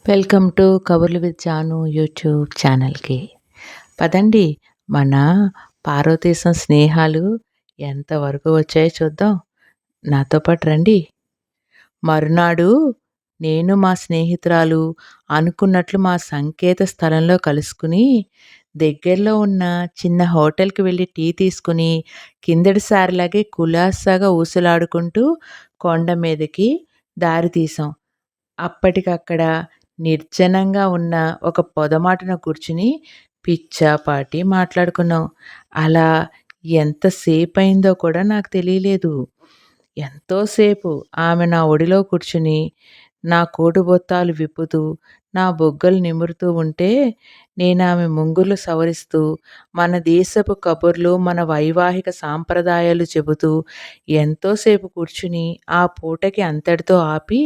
Welcome to కబుర్లు with Janu YouTube ఛానల్‌కి. పదండి మన పార్వతీశం స్నేహాలు ఎంతవరకు వచ్చాయో చూద్దాం. నాతో పాటు రండి. మరునాడు నేను మా స్నేహితురాలు అనుకున్నట్లు మా సంకేత స్థలంలో కలుసుకుని, దగ్గరలో ఉన్న చిన్న హోటల్‌కి వెళ్లి టీ తీసుకుని, కిందటిసారిలాగే కులాసాగా ఊసులాడుకుంటూ కొండ మీదకి దారి తీశాం. అప్పటికక్కడ నిర్జనంగా ఉన్న ఒక పొదమాటున కూర్చుని పిచ్చాపాటి మాట్లాడుకున్నాం. అలా ఎంతసేపయిందో కూడా నాకు తెలియలేదు. ఎంతోసేపు ఆమె నా ఒడిలో కూర్చుని, నా కోటుబొత్తాలు విప్పుతూ, నా బుగ్గలు నిమురుతూ ఉంటే, నేనామె ముంగురులు సవరిస్తూ, మన దేశపు కబుర్లు, మన వైవాహిక సాంప్రదాయాలు చెబుతూ, ఎంతోసేపు కూర్చుని, ఆ పూటకి అంతటితో ఆపి,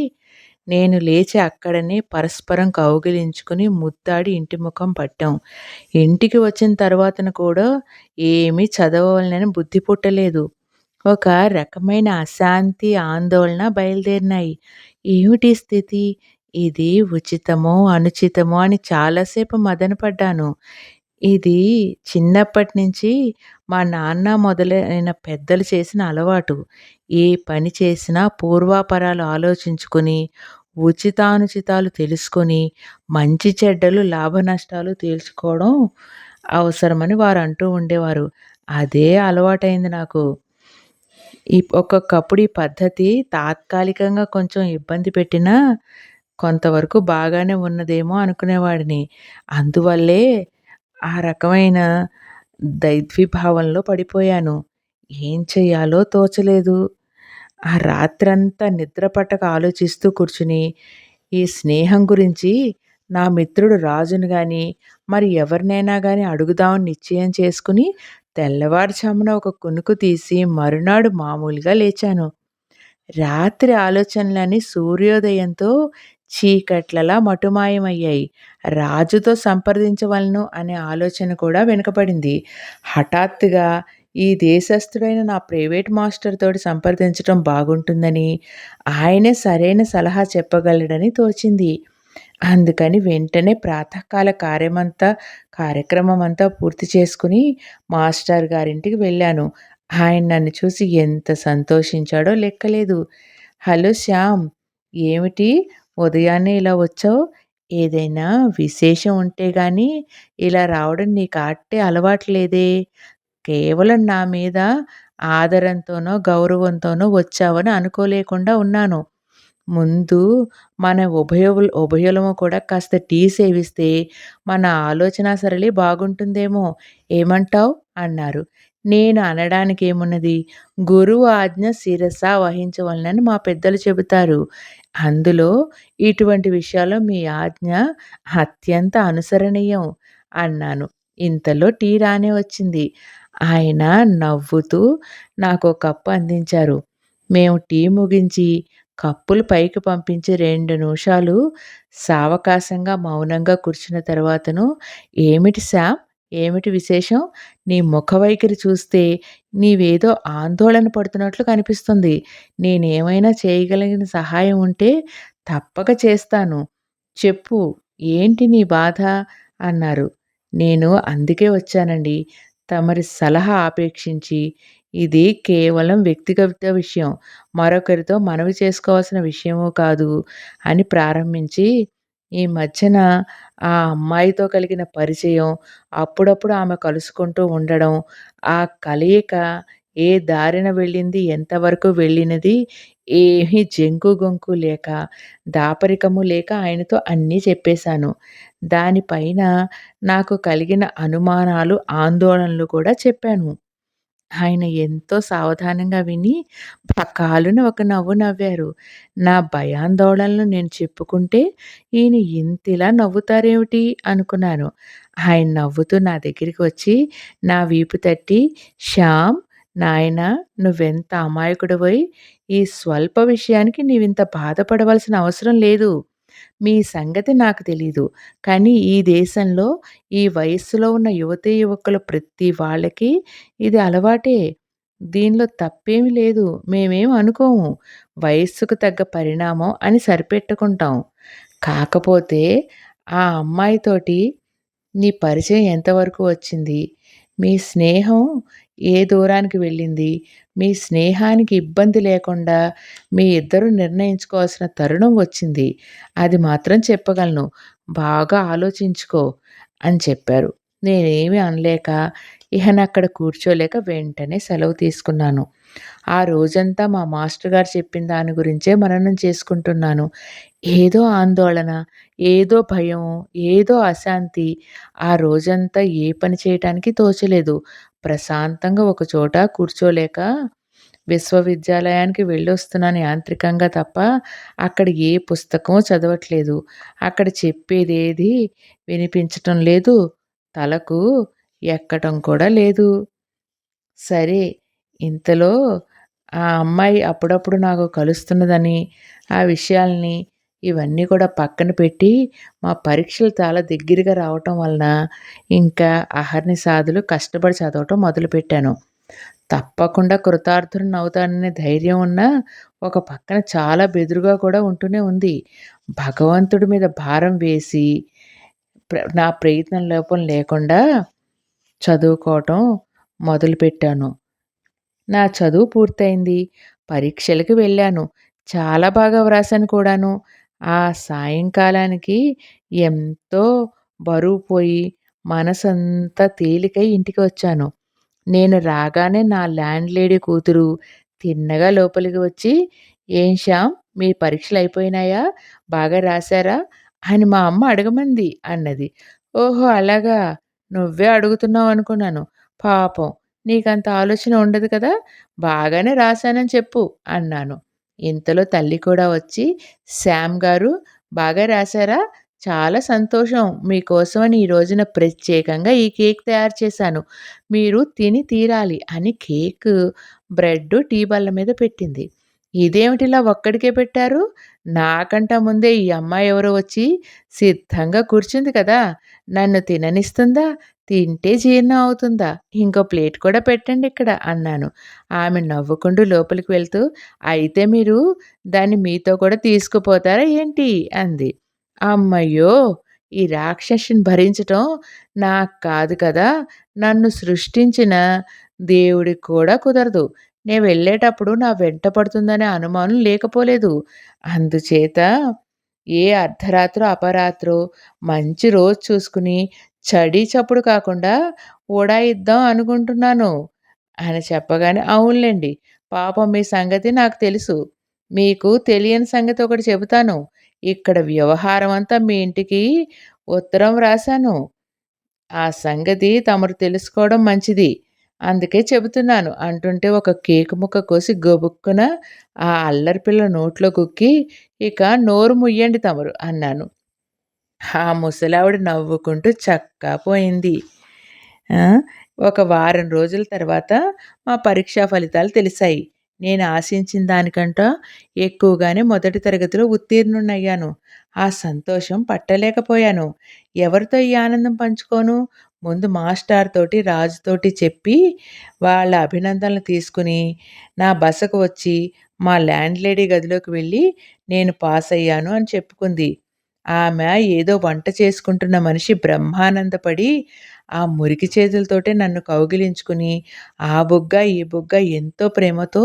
నేను లేచి అక్కడనే పరస్పరం కౌగిలించుకుని ముద్దాడి ఇంటి ముఖం పట్టాం. ఇంటికి వచ్చిన తర్వాతన కూడా ఏమీ చదవవలనని బుద్ధి పుట్టలేదు. ఒక రకమైన అశాంతి, ఆందోళన బయలుదేరినాయి. ఏమిటీ స్థితి? ఇది ఉచితమో, అనుచితమో అని చాలాసేపు మదనపడ్డాను. ఇది చిన్నప్పటి నుంచి మా నాన్న మొదలైన పెద్దలు చేసిన అలవాటు. ఏ పని చేసినా పూర్వాపరాలు ఆలోచించుకొని, ఉచితానుచితాలు తెలుసుకొని, మంచి చెడ్డలు, లాభనష్టాలు తేల్చుకోవడం అవసరమని వారు అంటూ ఉండేవారు. అదే అలవాటైంది నాకు. ఒక్కొక్కప్పుడు ఈ పద్ధతి తాత్కాలికంగా కొంచెం ఇబ్బంది పెట్టినా, కొంతవరకు బాగానే ఉన్నదేమో అనుకునేవాడిని. అందువల్లే ఆ రకమైన దైద్విభావంలో పడిపోయాను. ఏం చెయ్యాలో తోచలేదు. ఆ రాత్రంతా నిద్ర పట్టక ఆలోచిస్తూ కూర్చుని, ఈ స్నేహం గురించి నా మిత్రుడు రాజును గాని, మరి ఎవరినైనా గాని అడుగుదామని నిశ్చయం చేసుకుని, తెల్లవారుజామున ఒక కునుకు తీసి మరునాడు మామూలుగా లేచాను. రాత్రి ఆలోచనలన్నీ సూర్యోదయంతో చీకట్లలా మటుమాయమయ్యాయి. రాజుతో సంప్రదించవలను అనే ఆలోచన కూడా వెనుకపడింది. హఠాత్తుగా ఈ దేశస్థుడైన నా ప్రైవేట్ మాస్టర్ తోటి సంప్రదించటం బాగుంటుందని, ఆయనే సరైన సలహా చెప్పగలడని తోచింది. అందుకని వెంటనే ప్రాతకాల కార్యక్రమమంతా పూర్తి చేసుకుని మాస్టర్ గారింటికి వెళ్ళాను. ఆయన నన్ను చూసి ఎంత సంతోషించాడో లెక్కలేదు. "హలో శ్యామ్! ఏమిటి ఉదయాన్నే ఇలా వచ్చావు? ఏదైనా విశేషం ఉంటే గాని ఇలా రావడం నీకాట్టే అలవాటు లేదే? కేవలం నా మీద ఆదరంతోనో, గౌరవంతోనో వచ్చావని అనుకోలేకుండా ఉన్నాను. ముందు మన ఉభయులము కూడా కాస్త టీ సేవిస్తే మన ఆలోచనా సరళి బాగుంటుందేమో, ఏమంటావ్?" అన్నారు. నేను అనడానికేమున్నది, గురువు ఆజ్ఞ శిరస వహించవలెనని మా పెద్దలు చెబుతారు. అందులో ఇటువంటి విషయాల్లో మీ ఆజ్ఞ అత్యంత అనుసరణీయం అన్నాను. ఇంతలో టీ రానే వచ్చింది. ఆయన నవ్వుతూ నాకో కప్పు అందించారు. మేము టీ ముగించి కప్పులు పైకి పంపించి 2 నిమిషాలు సావకాశంగా మౌనంగా కూర్చున్న తర్వాతను, "ఏమిటి శ్యామ్? ఏమిటి విశేషం? నీ ముఖ వైఖరి చూస్తే నీవేదో ఆందోళన పడుతున్నట్లు కనిపిస్తుంది. నేనేమైనా చేయగలిగిన సహాయం ఉంటే తప్పక చేస్తాను. చెప్పు, ఏంటి నీ బాధ?" అన్నారు. నేను అందుకే వచ్చానండి. తమరి సలహా ఆపేక్షించి, ఇది కేవలం వ్యక్తిగత విషయం. మరొకరితో మనవి చేసుకోవాల్సిన విషయమూ కాదు అని ప్రారంభించి, ఈ మధ్యన ఆ అమ్మాయితో కలిగిన పరిచయం, అప్పుడప్పుడు ఆమె కలుసుకుంటూ ఉండడం, ఆ కలయిక ఏ దారిన వెళ్ళింది, ఎంతవరకు వెళ్ళినది, ఏమీ జంకు గొంకు లేక, దాపరికము లేక ఆయనతో అన్నీ చెప్పేశాను. దానిపైన నాకు కలిగిన అనుమానాలు, ఆందోళనలు కూడా చెప్పాను. ఆయన ఎంతో సావధానంగా విని పకాలున ఒక నవ్వు నవ్వారు. నా భయాందోళనలు నేను చెప్పుకుంటే ఈయన ఇంతిలా నవ్వుతారేమిటి అనుకున్నాను. ఆయన నవ్వుతూ నా దగ్గరికి వచ్చి నా వీపు తట్టి, "శ్యామ్, నాయనా, నువ్వెంత అమాయకుడివోయ్! ఈ స్వల్ప విషయానికి నీవింత బాధపడవలసిన అవసరం లేదు. మీ సంగతి నాకు తెలీదు. కానీ ఈ దేశంలో ఈ వయస్సులో ఉన్న యువతీ యువకులు ప్రతి వాళ్ళకి ఇది అలవాటే. దీనిలో తప్పేమీ లేదు. మేమేం అనుకోము. వయస్సుకు తగ్గ పరిణామం అని సరిపెట్టుకుంటాం. కాకపోతే ఆ అమ్మాయితోటి నీ పరిచయం ఎంతవరకు వచ్చింది? మీ స్నేహం ఏ దూరానికి వెళ్ళింది? మీ స్నేహానికి ఇబ్బంది లేకుండా మీ ఇద్దరూ నిర్ణయించుకోవాల్సిన తరుణం వచ్చింది. అది మాత్రం చెప్పగలను. బాగా ఆలోచించుకో అని చెప్పారు. నేనేమి అనలేక, ఇహనక్కడ కూర్చోలేక వెంటనే సెలవు తీసుకున్నాను. ఆ రోజంతా మా మాస్టర్ గారు చెప్పిన దాని గురించే మననం చేసుకుంటున్నాను. ఏదో ఆందోళన, ఏదో భయం, ఏదో అశాంతి. ఆ రోజంతా ఏ పని చేయటానికి తోచలేదు. ప్రశాంతంగా ఒక చోట కూర్చోలేక విశ్వవిద్యాలయానికి వెళ్ళొస్తున్నాను యాంత్రికంగా తప్ప, అక్కడ ఏ పుస్తకం చదవట్లేదు. అక్కడ చెప్పేదేది వినిపించటం లేదు. తలకు ఎక్కటం కూడా లేదు. సరే, ఇంతలో ఆ అమ్మాయి అప్పుడప్పుడు నాకు కలుస్తున్నదని, ఆ విషయాల్ని ఇవన్నీ కూడా పక్కన పెట్టి, మా పరీక్షలు చాలా దగ్గరగా రావటం వలన, ఇంకా అహర్నిశాదులు కష్టపడి చదవటం మొదలుపెట్టాను. తప్పకుండా కృతార్థుడినవుతాననే ధైర్యం ఉన్నా, ఒక పక్కన చాలా బెదురుగా కూడా ఉంటూనే ఉంది. భగవంతుడి మీద భారం వేసి, నా ప్రయత్నం లోపం లేకుండా చదువుకోవటం మొదలుపెట్టాను. నా చదువు పూర్తయింది. పరీక్షలకి వెళ్ళాను. చాలా బాగా వ్రాసాను కూడాను. ఆ సాయంకాలానికి ఎంతో బరువు పోయి, మనసంతా తేలికై ఇంటికి వచ్చాను. నేను రాగానే నా ల్యాండ్ లేడీ కూతురు తిన్నగా లోపలికి వచ్చి, "ఏం శ్యామ్, మీ పరీక్షలయిపోయినాయా? బాగా రాశారా?" అని మా అమ్మ అడగమంది అన్నది. "ఓహో! అలాగా! నువ్వే అడుగుతున్నావనుకున్నాను. పాపం నీకంత ఆలోచన ఉండదు కదా! బాగానే రాశానని చెప్పు" అన్నాను. ఇంతలో తల్లి కూడా వచ్చి, "శ్యామ్ గారు, బాగా రాశారా? చాలా సంతోషం. మీకోసమని ఈ రోజున ప్రత్యేకంగా ఈ కేక్ తయారు చేశాను. మీరు తిని తీరాలి" అని కేకు, బ్రెడ్డు టీ బల్ల మీద పెట్టింది. ఇదేమిటిలా ఒక్కడికే పెట్టారు? నాకంటా ముందే ఈ అమ్మాయి ఎవరో వచ్చి సిద్ధంగా కూర్చుంది కదా! నన్ను తిననిస్తుందా? తింటే జీర్ణం అవుతుందా? ఇంకో ప్లేట్ కూడా పెట్టండిక్కడ అన్నాను. ఆమె నవ్వుకుంటూ లోపలికి వెళ్తూ, "అయితే మీరు దాన్ని మీతో కూడా తీసుకుపోతారా ఏంటి?" అంది. అమ్మయ్యో! ఈ రాక్షసిని భరించటం నాకు కాదు కదా! నన్ను సృష్టించిన దేవుడికి కూడా కుదరదు. నే వెళ్ళేటప్పుడు నా వెంట పడుతుందనే అనుమానం లేకపోలేదు. అందుచేత ఏ అర్ధరాత్రో, అపరాత్రో మంచి రోజు చూసుకుని చడీ చప్పుడు కాకుండా ఉడాయిద్దాం అనుకుంటున్నాను అని చెప్పగానే, "అవునులెండి. పాపం మీ సంగతి నాకు తెలుసు. మీకు తెలియని సంగతి ఒకటి చెబుతాను. ఇక్కడ వ్యవహారం అంతా మీ ఇంటికి ఉత్తరం వ్రాసాను. ఆ సంగతి తమరు తెలుసుకోవడం మంచిది. అందుకే చెబుతున్నాను" అంటుంటే ఒక కేకు ముక్క కోసి గబుక్కున ఆ అల్లరి పిల్ల నోట్లో కుక్కి, "ఇక నోరు ముయ్యండి తమరు" అన్నాను. ఆ ముసలావిడ నవ్వుకుంటూ చక్కా పోయింది. ఆ! ఒక వారం రోజుల తర్వాత మా పరీక్షా ఫలితాలు తెలిసాయి. నేను ఆశించిన దానికంట ఎక్కువగానే మొదటి తరగతిలో ఉత్తీర్ణుడినయ్యాను. ఆ సంతోషం పట్టలేకపోయాను. ఎవరితో ఈ ఆనందం పంచుకోను? ముందు మాస్టారు తోటి, రాజుతోటి చెప్పి వాళ్ళ అభినందనలు తీసుకుని, నా బసకు వచ్చి మా ల్యాండ్ లేడీ గదిలోకి వెళ్ళి, నేను పాసయ్యాను అని చెప్పుకుంది. ఆమె ఏదో వంట చేసుకుంటున్న మనిషి బ్రహ్మానందపడి, ఆ మురికి చేతులతోటే నన్ను కౌగిలించుకుని, ఆ బుగ్గ, ఈ బుగ్గ ఎంతో ప్రేమతో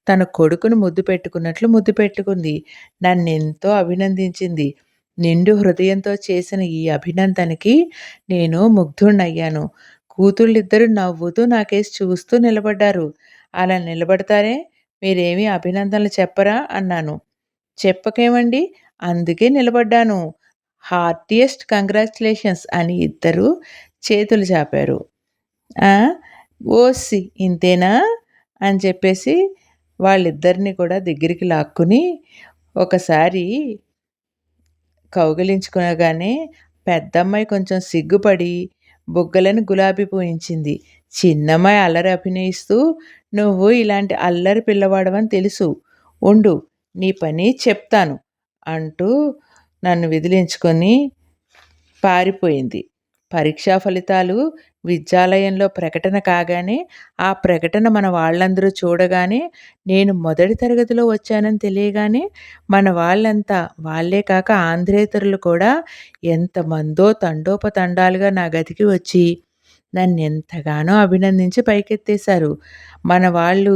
తన కొడుకును ముద్దు పెట్టుకున్నట్లు ముద్దు పెట్టుకుంది. నన్నెంతో అభినందించింది. నిండు హృదయంతో చేసిన ఈ అభినందనకి నేను ముగ్ధుడినయ్యాను. కూతుళ్ళిద్దరూ నవ్వుతూ నాకేసి చూస్తూ నిలబడ్డారు. "అలా నిలబడతారే? మీరేమీ అభినందనలు చెప్పరా?" అన్నాను. "చెప్పకేమండి? అందుకే నిలబడ్డాను. హార్టియెస్ట్ కంగ్రాచ్యులేషన్స్" అని ఇద్దరూ చేతులు చాపారు. ఆ! "ఓసి ఇంతేనా?" అని చెప్పేసి వాళ్ళిద్దరిని కూడా దగ్గరికి లాక్కుని ఒకసారి కౌగిలించుకోగానే పెద్దమ్మాయి కొంచెం సిగ్గుపడి బుగ్గలను గులాబీ పూయించింది. చిన్నమ్మాయి అల్లరి అభినయిస్తూ, "నువ్వు ఇలాంటి అల్లరి పిల్లవాడివని తెలుసు. ఉండు, నీ పని చెప్తాను" అంటూ నన్ను విదిలించుకొని పారిపోయింది. పరీక్షా ఫలితాలు విద్యాలయంలో ప్రకటన కాగానే, ఆ ప్రకటన మన వాళ్ళందరూ చూడగానే, నేను మొదటి తరగతిలో వచ్చానని తెలియగానే, మన వాళ్ళంతా వాళ్ళే కాక ఆంధ్రేతరులు కూడా ఎంతమందో తండోపతండాలుగా నా గదికి వచ్చి, నన్నెంతగానో అభినందించి పైకెత్తేశారు. మన వాళ్ళు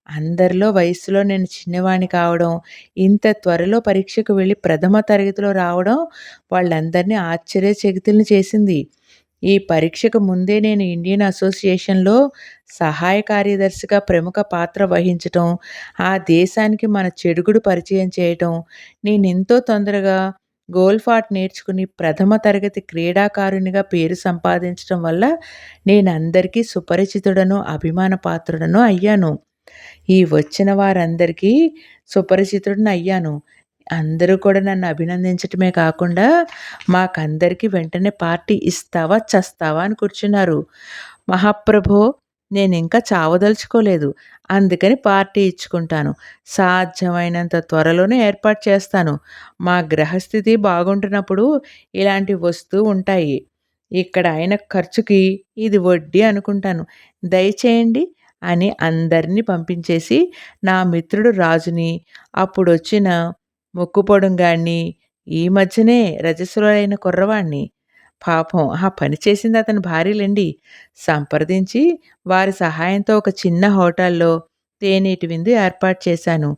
అందరిలో వయస్సులో నేను చిన్నవాడిని కావడం, ఇంత త్వరలో పరీక్షకు వెళ్ళి ప్రథమ తరగతిలో రావడం వాళ్ళందరినీ ఆశ్చర్యచకితుల్ని చేసింది. ఈ పరీక్షకు ముందే నేను ఇండియన్ అసోసియేషన్‌లో సహాయ కార్యదర్శిగా ప్రముఖ పాత్ర వహించటం, ఆ దేశానికి మన చెడుగుడు పరిచయం చేయటం, నేనెంతో తొందరగా గోల్ఫ్ నేర్చుకుని ప్రథమ తరగతి క్రీడాకారునిగా పేరు సంపాదించటం వల్ల నేనందరికీ సుపరిచితుడను, అభిమాన పాత్రుడను అయ్యాను. ఈ వచ్చిన వారందరికీ సుపరిచితుడినయ్యాను. అందరూ కూడా నన్ను అభినందించటమే కాకుండా, మాకందరికీ వెంటనే పార్టీ ఇస్తావా? చస్తావా? అని కూర్చున్నారు. మహాప్రభో! నేనింకా చావదలుచుకోలేదు. అందుకని పార్టీ ఇచ్చుకుంటాను. సాధ్యమైనంత త్వరలోనే ఏర్పాటు చేస్తాను. మా గ్రహస్థితి బాగుంటున్నప్పుడు ఇలాంటివి వస్తూ ఉంటాయి. ఇక్కడ అయిన ఖర్చుకి ఇది వడ్డీ అనుకుంటాను. దయచేయండి అని అందరిని పంపించేసి, నా మిత్రుడు రాజుని, అప్పుడొచ్చిన ముక్కుపొడుంగాడిని, ఈ మధ్యనే రజస్వలైన కుర్రవాడిని, పాపం ఆ పని చేసింది అతని భార్యలండి, సంప్రదించి వారి సహాయంతో ఒక చిన్న హోటల్‌లో తేనీటి విందు ఏర్పాటు చేశాను.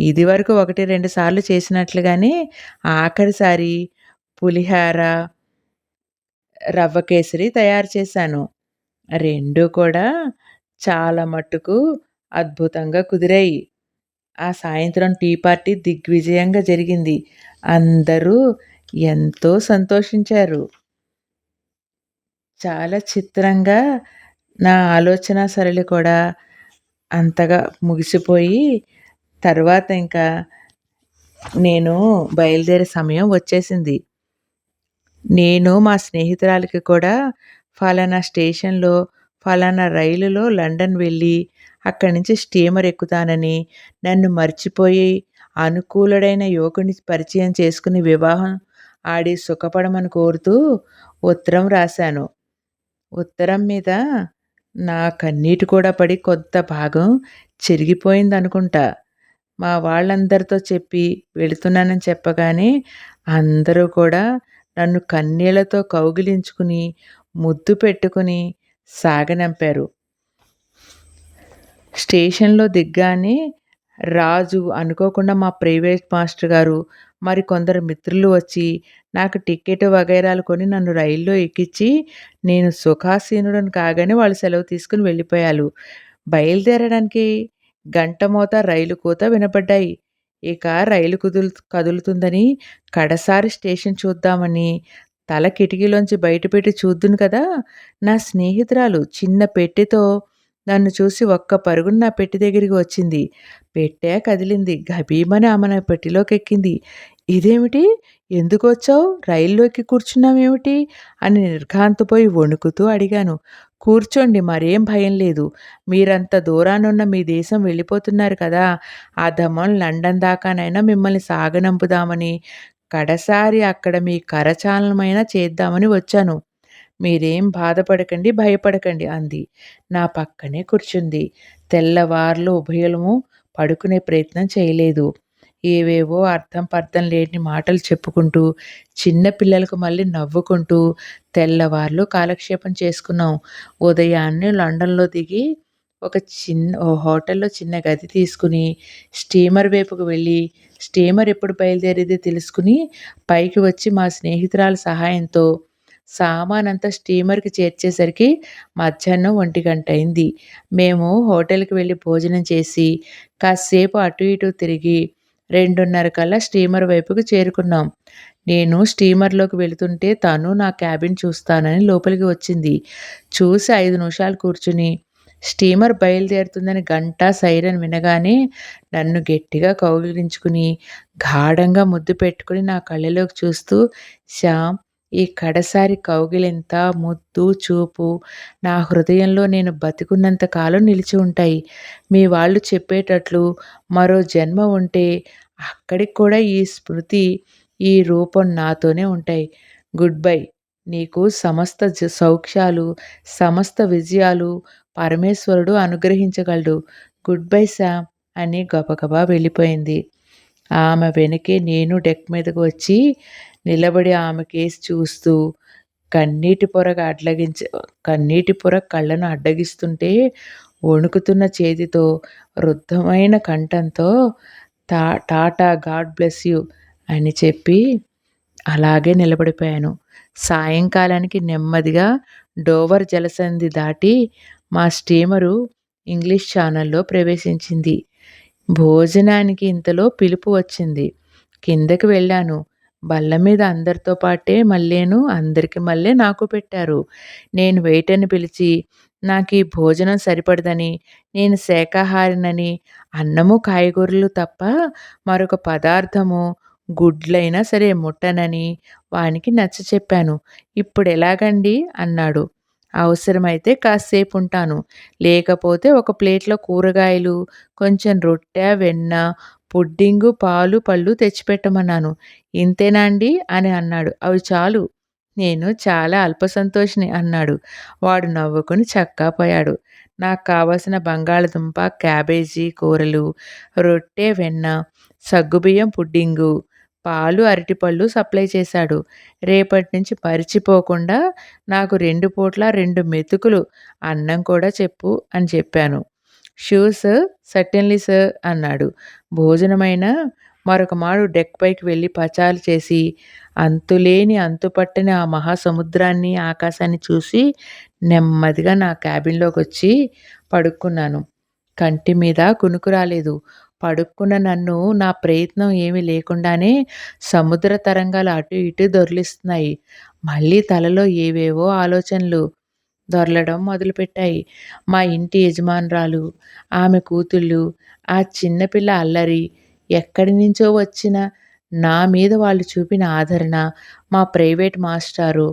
ఇదివరకు 1, 2 సార్లు చేసినట్లుగానే ఆఖరిసారి పులిహార, రవ్వ కేసరి తయారు చేశాను. 2 కూడా చాలా మట్టుకు అద్భుతంగా కుదిరాయి. ఆ సాయంత్రం టీ పార్టీ దిగ్విజయంగా జరిగింది. అందరూ ఎంతో సంతోషించారు. చాలా చిత్రంగా నా ఆలోచనా సరళి కూడా అంతగా ముగిసిపోయి, తర్వాత ఇంకా నేను బయలుదేరే సమయం వచ్చేసింది. నేను మా స్నేహితురాలికి కూడా ఫలానా స్టేషన్‌లో, ఫలానా రైలులో లండన్ వెళ్ళి, అక్కడి నుంచి స్టీమర్ ఎక్కుతానని, నన్ను మర్చిపోయి అనుకూలుడైన యువకుడిని పరిచయం చేసుకుని వివాహం ఆడి సుఖపడమని కోరుతూ ఉత్తరం రాశాను. ఉత్తరం మీద నా కన్నీటి కూడా పడి కొంత భాగం చెరిగిపోయిందనుకుంటా. మా వాళ్ళందరితో చెప్పి వెళుతున్నానని చెప్పగానే అందరూ కూడా నన్ను కన్నీళ్లతో కౌగిలించుకుని, ముద్దు పెట్టుకుని సాగనంపారు. స్టేషన్‌లో దిగ్గానే రాజు అనుకోకుండా మా ప్రైవేట్ మాస్టర్ గారు, మరికొందరు మిత్రులు వచ్చి నాకు టికెట్ వగైరాలు కొని నన్ను రైల్లో ఎక్కించి, నేను సుఖాసీనుడను కాగానే వాళ్ళు సెలవు తీసుకొని వెళ్ళిపోయారు. బయలుదేరడానికి గంట మోత, రైలు కూత వినపడ్డాయి. ఇక రైలు కదులుతుందని కడసారి స్టేషన్ చూద్దామని తల కిటికీలోంచి బయటపెట్టి చూద్దును కదా! నా స్నేహితురాలు చిన్న పెట్టెతో నన్ను చూసి ఒక్క పరుగున నా పెట్టె దగ్గరికి వచ్చింది. పెట్టె కదిలింది. గభీమని ఆమె నా పెట్టెలోకెక్కింది. "ఇదేమిటి? ఎందుకొచ్చావు? రైల్లో ఎక్కి కూర్చున్నావేమిటి?" అని నిర్ఘాంతపోయి వణుకుతూ అడిగాను. "కూర్చోండి, మరేం భయం లేదు. మీరంత దూరానున్న మీ దేశం వెళ్ళిపోతున్నారు కదా! అధమం లండన్ దాకానైనా మిమ్మల్ని సాగనంపుదామని, కడసారి అక్కడ మీ కరచాలనమైనా చేద్దామని వచ్చాను. మీరేం బాధపడకండి, భయపడకండి" అంది. నా పక్కనే కూర్చుంది. తెల్లవార్లు ఉభయులము పడుకునే ప్రయత్నం చేయలేదు. ఏవేవో అర్థం పర్థం లేని మాటలు చెప్పుకుంటూ, చిన్న పిల్లలకు మళ్ళీ నవ్వుకుంటూ తెల్లవార్లు కాలక్షేపం చేసుకున్నాం. ఉదయాన్నే లండన్‌లో దిగి ఓ హోటల్‌లో చిన్న గది తీసుకుని, స్టీమర్ వైపుకు వెళ్ళి, స్టీమర్ ఎప్పుడు బయలుదేరేదో తెలుసుకుని, పైకి వచ్చి మా స్నేహితురాలి సహాయంతో సామానంతా స్టీమర్‌కి చేర్చేసరికి మధ్యాహ్నం 1 అయింది. మేము హోటల్‌కి వెళ్లి భోజనం చేసి, కాసేపు అటు ఇటు తిరిగి 2:30 కల్లా స్టీమర్ వైపుకి చేరుకున్నాం. నేను స్టీమర్‌లోకి వెళుతుంటే తను నా క్యాబిన్ చూస్తానని లోపలికి వచ్చింది. చూసి 5 నిమిషాలు కూర్చుని, స్టీమర్ బయలుదేరుతుందని గంట, సైరన్ వినగానే నన్ను గట్టిగా కౌగిలించుకుని, గాఢంగా ముద్దు పెట్టుకుని నా కళ్ళలోకి చూస్తూ, "శ్యామ్, ఈ కడసారి కౌగిలింత, ముద్దు, చూపు నా హృదయంలో నేను బతికున్నంత కాలం నిలిచి ఉంటాయి. మీ వాళ్ళు చెప్పేటట్లు మరో జన్మ ఉంటే అక్కడికి కూడా ఈ స్మృతి, ఈ రూపం నాతోనే ఉంటాయి. Good bye." నీకు సమస్త సౌఖ్యాలు, సమస్త విజయాలు పరమేశ్వరుడు అనుగ్రహించగలడు. గుడ్ బై శామ్ అని గబగబా వెళ్ళిపోయింది. ఆమె వెనకే నేను డెక్ మీదకు వచ్చి నిలబడి ఆమె కేసి చూస్తూ కన్నీటి పొర కళ్ళను అడ్డగిస్తుంటే వణుకుతున్న చేతితో, రుద్ధమైన కంఠంతో టాటా గాడ్ బ్లెస్ యూ అని చెప్పి అలాగే నిలబడిపోయాను. సాయంకాలానికి నెమ్మదిగా డోవర్ జలసంధి దాటి మా స్టీమరు ఇంగ్లీష్ ఛానల్‌లో ప్రవేశించింది. భోజనానికి ఇంతలో పిలుపు వచ్చింది. కిందకి వెళ్ళాను. బల్ల మీద అందరితో పాటే అందరికి మళ్ళే నాకు పెట్టారు. నేను వెయిటర్‌ని పిలిచి, నాకీ భోజనం సరిపడదని, నేను శాకాహారినని, అన్నము, కాయగూరలు తప్ప మరొక పదార్థము, గుడ్లైనా సరే ముట్టనని వానికి నచ్చచెప్పాను. "ఇప్పుడెలాగండి?" అన్నాడు. "అవసరమైతే కాస్సేపుంటాను. లేకపోతే ఒక ప్లేట్‌లో కూరగాయలు, కొంచెం రొట్టె, వెన్న, పుడ్డింగు, పాలు, పళ్ళు తెచ్చిపెట్టమన్నాను. ఇంతేనా అండి?" అని అన్నాడు. "అవి చాలు. నేను చాలా అల్పసంతోషిని" అన్నాడు. వాడు నవ్వుకుని చక్కా పోయాడు. నాకు కావలసిన బంగాళదుంప, క్యాబేజీ కూరలు, రొట్టె, వెన్న, సగ్గుబియ్యం పుడ్డింగు, పాలు, అరటిపళ్ళు సప్లై చేశాడు. రేపటినుంచి మరిచిపోకుండా నాకు 2 పూట్ల 2 మెతుకులు అన్నం కూడా చెప్పు అని చెప్పాను. "ష్యూర్ సర్, సర్టెన్లీ సర్" అన్నాడు. భోజనమైన మరొక మారు డెక్ పైకి వెళ్ళి పచారు చేసి, అంతులేని అంతుపట్టని ఆ మహాసముద్రాన్ని, ఆకాశాన్ని చూసి నెమ్మదిగా నా క్యాబిన్‌లోకొచ్చి పడుక్కున్నాను. కంటి మీద కునుకు రాలేదు. పడుక్కున్న నన్ను నా ప్రయత్నం ఏమీ లేకుండానే సముద్ర తరంగాలు అటు ఇటు దొర్లిస్తున్నాయి. మళ్ళీ తలలో ఏవేవో ఆలోచనలు దొర్లడం మొదలుపెట్టాయి. మా ఇంటి యజమానురాలు, ఆమె కూతుళ్ళు, ఆ చిన్నపిల్ల అల్లరి, ఎక్కడి నుంచో వచ్చిన నా మీద వాళ్ళు చూపిన ఆదరణ, మా ప్రైవేట్ మాస్టారు,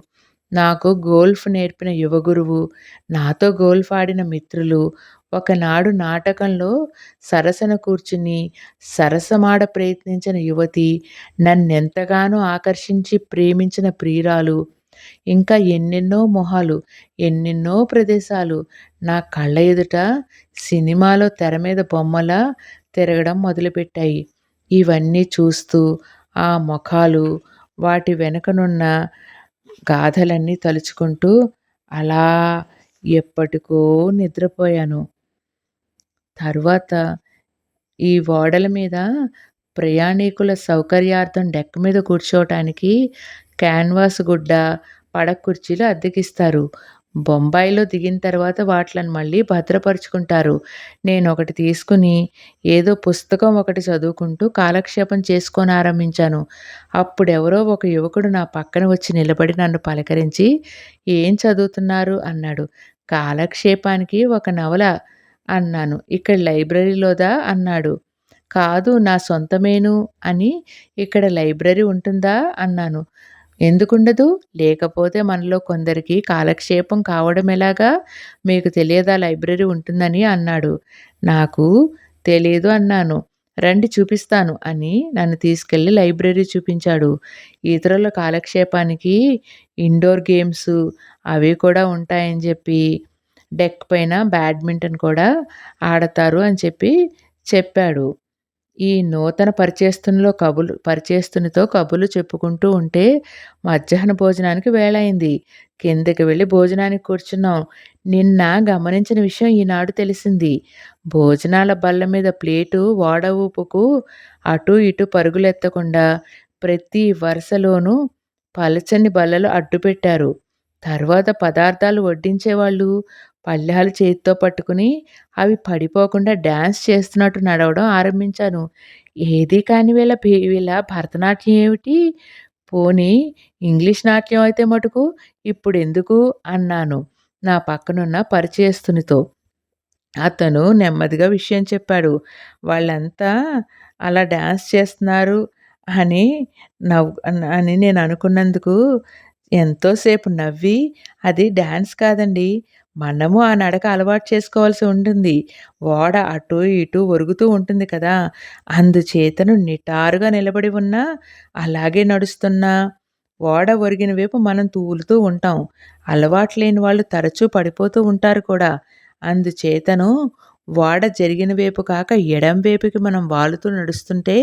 నాకు గోల్ఫ్ నేర్పిన యువ గురువు, నాతో గోల్ఫ్ ఆడిన మిత్రులు, ఒకనాడు నాటకంలో సరసన కూర్చుని సరసమాడ ప్రయత్నించిన యువతి, నన్నెంతగానో ఆకర్షించి ప్రేమించిన ప్రియురాలు, ఇంకా ఎన్నెన్నో మొహాలు, ఎన్నెన్నో ప్రదేశాలు నా కళ్ళ ఎదుట సినిమాలో తెర మీద బొమ్మలా తిరగడం మొదలుపెట్టాయి. ఇవన్నీ చూస్తూ ఆ మొఖాలు, వాటి వెనకనున్న గాథలన్నీ తలుచుకుంటూ అలా ఎప్పటికో నిద్రపోయాను. తరువాత ఈ ఓడల మీద ప్రయాణీకుల సౌకర్యార్థం డెక్ మీద కూర్చోవటానికి క్యాన్వాస్ గుడ్డ, పడక కుర్చీలు అద్దెకిస్తారు. బొంబాయిలో దిగిన తర్వాత వాట్లను మళ్ళీ భద్రపరుచుకుంటారు. నేనొకటి తీసుకుని ఏదో పుస్తకం ఒకటి చదువుకుంటూ కాలక్షేపం చేసుకోనారంభించాను. అప్పుడెవరో ఒక యువకుడు నా పక్కన వచ్చి నిలబడి నన్ను పలకరించి, "ఏం చదువుతున్నారు?" అన్నాడు. "కాలక్షేపానికి ఒక నవల" అన్నాను. "ఇక్కడ లైబ్రరీలోదా?" అన్నాడు. "కాదు, నా సొంతమేను అని. ఇక్కడ లైబ్రరీ ఉంటుందా?" అన్నాను. "ఎందుకుండదు? లేకపోతే మనలో కొందరికి కాలక్షేపం కావడమెలాగా? మీకు తెలియదా లైబ్రరీ ఉంటుందని?" అన్నాడు. "నాకు తెలీదు" అన్నాను. "రండి చూపిస్తాను" అని నన్ను తీసుకెళ్ళి లైబ్రరీ చూపించాడు. ఇతరుల కాలక్షేపానికి ఇండోర్ గేమ్సు అవి కూడా ఉంటాయని చెప్పి, డెక్ పైన బ్యాడ్మింటన్ కూడా ఆడతారు అని చెప్పాడు. ఈ నూతన పరిచేస్తునితో కబుర్లు చెప్పుకుంటూ ఉంటే మధ్యాహ్న భోజనానికి వేళయింది. కిందకి వెళ్ళి భోజనానికి కూర్చున్నాం. నిన్న గమనించిన విషయం ఈనాడు తెలిసింది. భోజనాల బల్ల మీద ప్లేటు ఓడ ఊపుకు అటూ ఇటూ పరుగులెత్తకుండా ప్రతి వరుసలోనూ పలచని బల్లలు అడ్డుపెట్టారు. తర్వాత పదార్థాలు వడ్డించేవాళ్ళు పళ్ళాలు చేత్తో పట్టుకుని అవి పడిపోకుండా డాన్స్ చేస్తున్నట్టు నడవడం ఆరంభించాను. ఏదీ కాని వీళ్ళ భరతనాట్యం ఏమిటి? పోనీ ఇంగ్లీష్ నాట్యం అయితే మటుకు ఇప్పుడెందుకు? అన్నాను నా పక్కనున్న పరిచయస్తునితో. అతను నెమ్మదిగా విషయం చెప్పాడు. వాళ్ళంతా అలా డాన్స్ చేస్తున్నారు అని అని నేను అనుకున్నందుకు ఎంతోసేపు నవ్వి, "అది డాన్స్ కాదండి. మనము ఆ నడక అలవాటు చేసుకోవాల్సి ఉంటుంది. ఓడ అటూ ఇటూ ఒరుగుతూ ఉంటుంది కదా! అందుచేతను నిటారుగా నిలబడి ఉన్నా, అలాగే నడుస్తున్నా, ఓడ ఒరిగిన వైపు మనం తూలుతూ ఉంటాం. అలవాటు లేని వాళ్ళు తరచూ పడిపోతూ ఉంటారు కూడా. అందుచేతను ఓడ జరిగిన వైపు కాక ఎడమ వైపుకి మనం వాలుతూ నడుస్తుంటే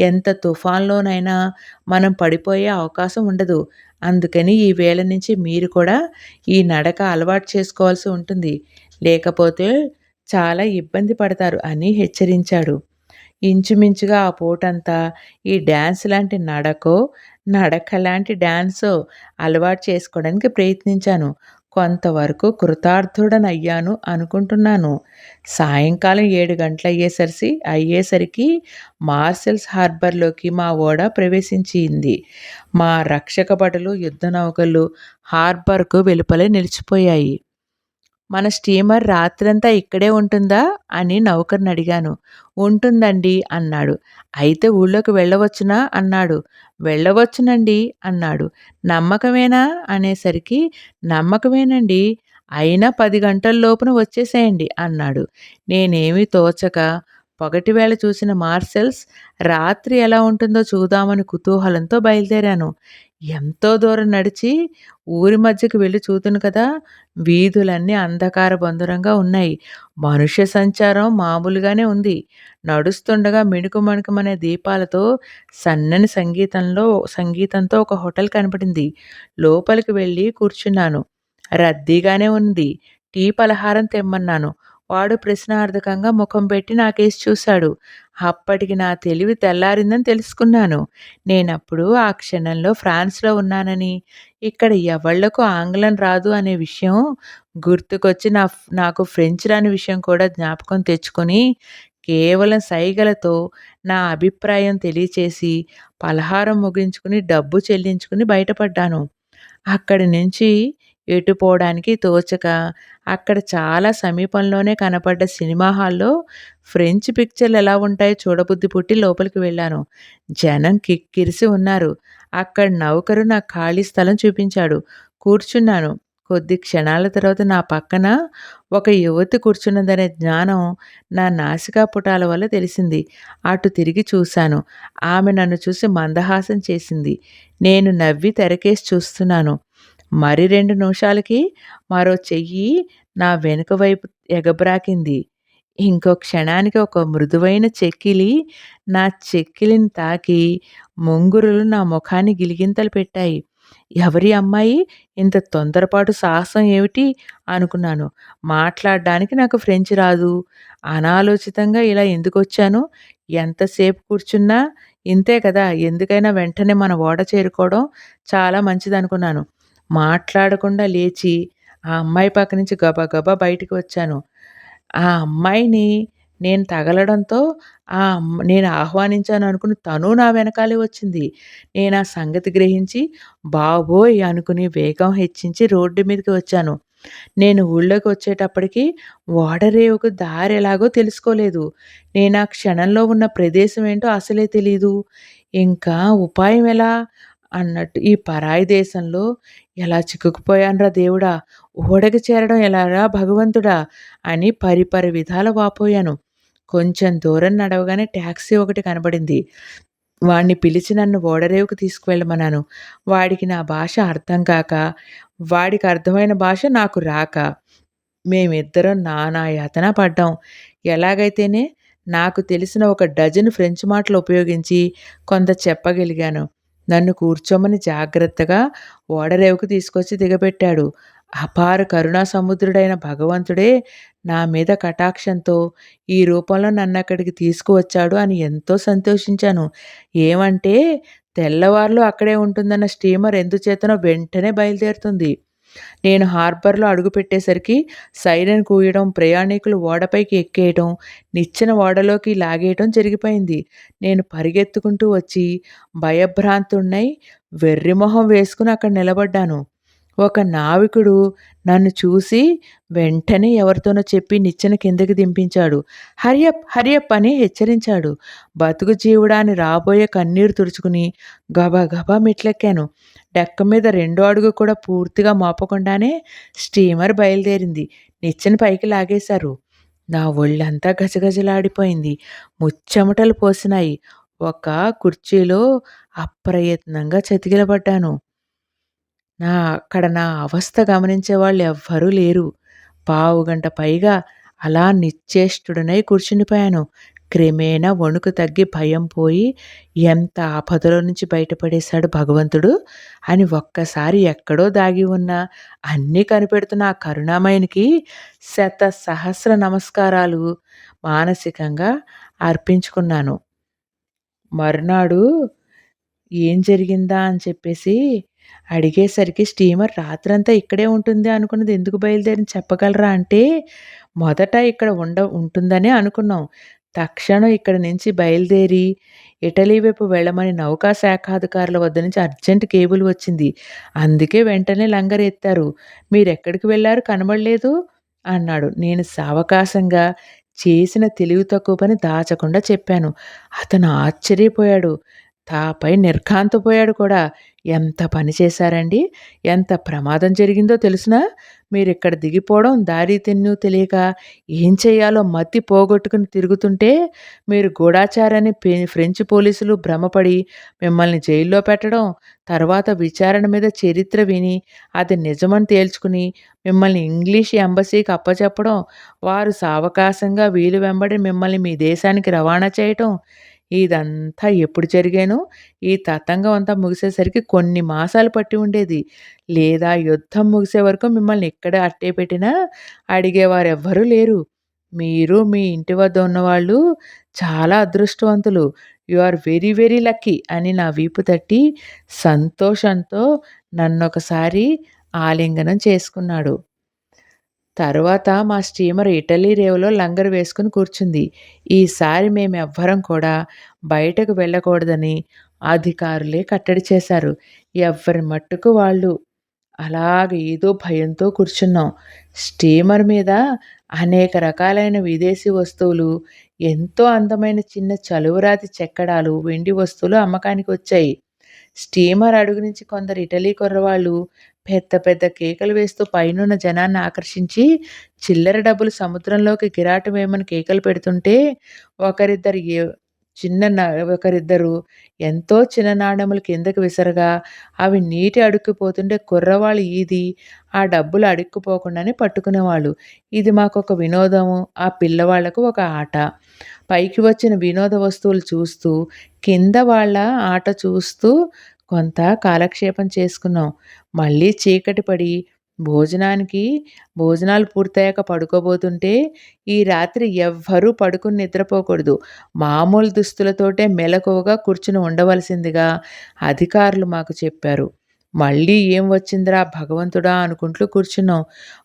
ఎంత తుఫాన్‌లోనైనా మనం పడిపోయే అవకాశం ఉండదు. అందుకని ఈ వేళ నుంచి మీరు కూడా ఈ నడక అలవాటు చేసుకోవాల్సి ఉంటుంది. లేకపోతే చాలా ఇబ్బంది పడతారు అని హెచ్చరించాడు. ఇంచుమించుగా ఆ పూటంతా ఈ డాన్స్ లాంటి నడక లాంటి డాన్సో అలవాటు చేసుకోవడానికి ప్రయత్నించాను. కొంతవరకు కృతార్థుడనయ్యాను అనుకుంటున్నాను. సాయంకాలం 7 అయ్యేసరికి మార్సెల్స్ హార్బర్‌లోకి మా ఓడ ప్రవేశించింది. మా రక్షక భటులు, యుద్ధ నౌకలు హార్బర్‌కు వెలుపలే నిలిచిపోయాయి. మన స్టీమర్ రాత్రంతా ఇక్కడే ఉంటుందా? అని నౌకర్నడిగాను. ఉంటుందండి అన్నాడు. అయితే ఊళ్ళోకి వెళ్ళవచ్చునా? అన్నాడు. వెళ్ళవచ్చునండి అన్నాడు. నమ్మకమేనా? అనేసరికి నమ్మకమేనండి. అయినా 10 గంటల లోపున వచ్చేసేయండి అన్నాడు. నేనేమీ తోచక పగటివేళ చూసిన మార్సెల్స్ రాత్రి ఎలా ఉంటుందో చూద్దామని కుతూహలంతో బయలుదేరాను. ఎంతో దూరం నడిచి ఊరి మధ్యకి వెళ్లి చూతును కదా! వీధులన్నీ అంధకార బంధురంగా ఉన్నాయి. మనుష్య సంచారం మామూలుగానే ఉంది. నడుస్తుండగా మిణుకు మణుకుమనే దీపాలతో సన్నని సంగీతంతో ఒక హోటల్ కనపడింది. లోపలికి వెళ్ళి కూర్చున్నాను. రద్దీగానే ఉంది. టీ, పలహారం తెమ్మన్నాను. వాడు ప్రశ్నార్థకంగా ముఖం పెట్టి నాకేసి చూశాడు. అప్పటికి నా తెలివి తెల్లారిందని తెలుసుకున్నాను. నేనప్పుడు ఆ క్షణంలో ఫ్రాన్స్‌లో ఉన్నానని, ఇక్కడ ఎవళ్ళకు ఆంగ్లం రాదు అనే విషయం గుర్తుకొచ్చి నాకు ఫ్రెంచ్ రాని విషయం కూడా జ్ఞాపకం తెచ్చుకొని, కేవలం సైగలతో నా అభిప్రాయం తెలియచేసి, పలహారం ముగించుకుని, డబ్బు చెల్లించుకుని బయటపడ్డాను. అక్కడి నుంచి ఎటు పోవడానికి తోచక, అక్కడ చాలా సమీపంలోనే కనపడ్డ సినిమా హాల్‌లో ఫ్రెంచ్ పిక్చర్‌లు ఎలా ఉంటాయో చూడబుద్ధి పుట్టి లోపలికి వెళ్ళాను. జనం కిక్కిరిసి ఉన్నారు. అక్కడ నౌకరు నాకు ఖాళీ స్థలం చూపించాడు. కూర్చున్నాను. కొద్ది క్షణాల తర్వాత నా పక్కన ఒక యువతి కూర్చున్నదనే జ్ఞానం నా నాసికా పుటాల వల్ల తెలిసింది. అటు తిరిగి చూశాను. ఆమె నన్ను చూసి మందహాసం చేసింది. నేను నవ్వి తెరకేసి చూస్తున్నాను. మరి 2 నిమిషాలకి మరో చెయ్యి నా వెనుక వైపు ఎగబ్రాకింది. ఇంకో క్షణానికి ఒక మృదువైన చెక్కిలి నా చెక్కిలిని తాకి ముంగురులు నా ముఖాన్ని గిలిగింతలు పెట్టాయి. ఎవరి అమ్మాయి? ఇంత తొందరపాటు సాహసం ఏమిటి? అనుకున్నాను. మాట్లాడడానికి నాకు ఫ్రెంచ్ రాదు. అనాలోచితంగా ఇలా ఎందుకొచ్చాను? ఎంతసేపు కూర్చున్నా ఇంతే కదా! ఎందుకైనా వెంటనే మన ఓడ చేరుకోవడం చాలా మంచిదనుకున్నాను. మాట్లాడకుండా లేచి ఆ అమ్మాయి పక్క నుంచి గబగబా బయటికి వచ్చాను. ఆ అమ్మాయిని నేను తగలడంతో నేను ఆహ్వానించాను అనుకుని తను నా వెనకాలే వచ్చింది. నేనా సంగతి గ్రహించి బాబోయ్! అనుకుని వేగం హెచ్చించి రోడ్డు మీదకి వచ్చాను. నేను ఊళ్ళోకి వచ్చేటప్పటికి ఓడరేవుకు దారెలాగో తెలుసుకోలేదు. నేనా క్షణంలో ఉన్న ప్రదేశం ఏంటో అసలే తెలీదు. ఇంకా ఉపాయం ఎలా? అన్నట్టు ఈ పరాయి దేశంలో ఎలా చిక్కుకుపోయానురా దేవుడా! ఓడకి చేరడం ఎలారా భగవంతుడా! అని పరిపరి విధాల వాపోయాను. కొంచెం దూరం నడవగానే టాక్సీ ఒకటి కనబడింది. వాడిని పిలిచి నన్ను ఓడరేవుకి తీసుకువెళ్ళమన్నాను. వాడికి నా భాష అర్థం కాక, వాడికి అర్థమైన భాష నాకు రాక, మేమిద్దరం నానా యాతన పడ్డాం. ఎలాగైతేనే నాకు తెలిసిన ఒక డజను ఫ్రెంచ్ మాటలు ఉపయోగించి కొంత చెప్పగలిగాను. నన్ను కూర్చోమని జాగ్రత్తగా ఓడరేవుకు తీసుకొచ్చి దిగబెట్టాడు. అపార కరుణా సముద్రుడైన భగవంతుడే నా మీద కటాక్షంతో ఈ రూపంలో నన్నక్కడికి తీసుకువచ్చాడు అని ఎంతో సంతోషించాను. ఏమంటే తెల్లవార్లు అక్కడే ఉంటుందన్న స్టీమర్ ఎందుచేతనో వెంటనే బయలుదేరుతుంది. నేను హార్బర్‌లో అడుగుపెట్టేసరికి సైరన్ కూయడం, ప్రయాణికులు ఓడపైకి ఎక్కేయటం, నిచ్చెన ఓడలోకి లాగేయటం జరిగిపోయింది. నేను పరిగెత్తుకుంటూ వచ్చి భయభ్రాంతుడినై వెర్రిమొహం వేసుకుని అక్కడ నిలబడ్డాను. ఒక నావికుడు నన్ను చూసి వెంటనే ఎవరితోనో చెప్పి నిచ్చెన కిందకి దింపించాడు. హరియప్! హరియప్! అని హెచ్చరించాడు. బతుకు జీవుడా అని రాబోయే కన్నీరు తుడుచుకుని గబగబా మెట్లెక్కాను. డెక్క మీద రెండో అడుగు కూడా పూర్తిగా మోపకుండానే స్టీమర్ బయలుదేరింది. నిచ్చెన పైకి లాగేశారు. నా ఒళ్ళంతా గజగజలాడిపోయింది. ముచ్చెమటలు పోసినాయి. ఒక కుర్చీలో అప్రయత్నంగా చతికిలబడ్డాను. నా అవస్థ గమనించేవాళ్ళు ఎవ్వరూ లేరు. పావుగంట పైగా అలా నిశ్చేష్టుడనై కూర్చుండిపోయాను. క్రమేణా వణుకు తగ్గి భయం పోయి, ఎంత ఆపదలో నుంచి బయటపడేశాడు భగవంతుడు అని ఒక్కసారి ఎక్కడో దాగి ఉన్న అన్నీ కనిపెడుతున్న ఆ కరుణామయునికి శత సహస్ర నమస్కారాలు మానసికంగా అర్పించుకున్నాను. మరునాడు ఏం జరిగిందా అని చెప్పేసి అడిగేసరికి స్టీమర్ రాత్రంతా ఇక్కడే ఉంటుంది అనుకున్నది ఎందుకు బయలుదేరింది చెప్పగలరా అంటే, మొదట ఇక్కడ ఉంటుందనే అనుకున్నాం. తక్షణం ఇక్కడి నుంచి బయలుదేరి ఇటలీ వైపు వెళ్ళమని నౌకా శాఖాధికారుల వద్ద నుంచి అర్జెంట్ కేబుల్ వచ్చింది. అందుకే వెంటనే లంగర్ ఎత్తారు. మీరెక్కడికి వెళ్లారు కనబడలేదు అన్నాడు. నేను సావకాశంగా చేసిన తెలివి తక్కువ పని దాచకుండా చెప్పాను. అతను ఆశ్చర్యపోయాడు. ఆపై నిర్ఘాంతపోయాడు కూడా. ఎంత పని చేశారండి? ఎంత ప్రమాదం జరిగిందో తెలుసునా? మీరిక్కడ దిగిపోవడం దారి తెన్ను తెలియక ఏం చేయాలో మతి పోగొట్టుకుని తిరుగుతుంటే, మీరు గూఢచారని ఫ్రెంచ్ పోలీసులు భ్రమపడి మిమ్మల్ని జైల్లో పెట్టడం, తర్వాత విచారణ మీద చరిత్ర విని అది నిజమని తేల్చుకుని మిమ్మల్ని ఇంగ్లీష్ ఎంబసీకి అప్పచెప్పడం, వారు సావకాశంగా వీలు వెంబడి మిమ్మల్ని మీ దేశానికి రవాణా చేయటం, ఇదంతా ఎప్పుడు జరిగానో, ఈ తతంగం అంతా ముగిసేసరికి కొన్ని మాసాలు పట్టి ఉండేది. లేదా యుద్ధం ముగిసే వరకు మిమ్మల్ని ఇక్కడే అట్టే పెట్టినా అడిగేవారెవ్వరూ లేరు. మీరు, మీ ఇంటి వద్ద ఉన్నవాళ్ళు చాలా అదృష్టవంతులు. You are very very lucky అని నా వీపు తట్టి సంతోషంతో నన్నొకసారి ఆలింగనం చేసుకున్నాడు. తరువాత మా స్టీమర్ ఇటలీ రేవులో లంగరు వేసుకుని కూర్చుంది. ఈసారి మేమెవ్వరం కూడా బయటకు వెళ్ళకూడదని అధికారులే కట్టడి చేశారు. ఎవ్వరి మట్టుకు వాళ్ళు అలాగ ఏదో భయంతో కూర్చున్నాం. స్టీమర్ మీద అనేక రకాలైన విదేశీ వస్తువులు, ఎంతో అందమైన చిన్న చలువరాతి చెక్కడాలు, వెండి వస్తువులు అమ్మకానికి వచ్చాయి. స్టీమర్ అడుగు నుంచి కొందరు ఇటలీ కుర్రవాళ్ళు పెద్ద పెద్ద కేకలు వేస్తూ పైనున్న జనాన్ని ఆకర్షించి చిల్లర డబ్బులు సముద్రంలోకి గిరాటు వేయమని కేకలు పెడుతుంటే ఒకరిద్దరు ఏ చిన్న నా ఒకరిద్దరు ఎంతో చిన్న నాణెములు కిందకి విసరగా అవి నీటి అడుక్కుపోతుంటే కుర్రవాళ్ళు ఈది ఆ డబ్బులు అడుక్కుపోకుండానే పట్టుకునేవాళ్ళు. ఇది మాకొక వినోదము, ఆ పిల్లవాళ్లకు ఒక ఆట. పైకి వచ్చిన వినోద వస్తువులు చూస్తూ, కింద వాళ్ళ ఆట చూస్తూ కొంత కాలక్షేపం చేసుకున్నాం. మళ్ళీ చీకటి పడి భోజనాలు పూర్తయ్యాక పడుకోబోతుంటే, "ఈ రాత్రి ఎవ్వరూ పడుకుని నిద్రపోకూడదు. మామూలు దుస్తులతోటే మెలకువగా కూర్చుని ఉండవలసిందిగా" అధికారులు మాకు చెప్పారు. మళ్ళీ ఏం వచ్చిందిరా భగవంతుడా అనుకుంటూ కూర్చున్నాం.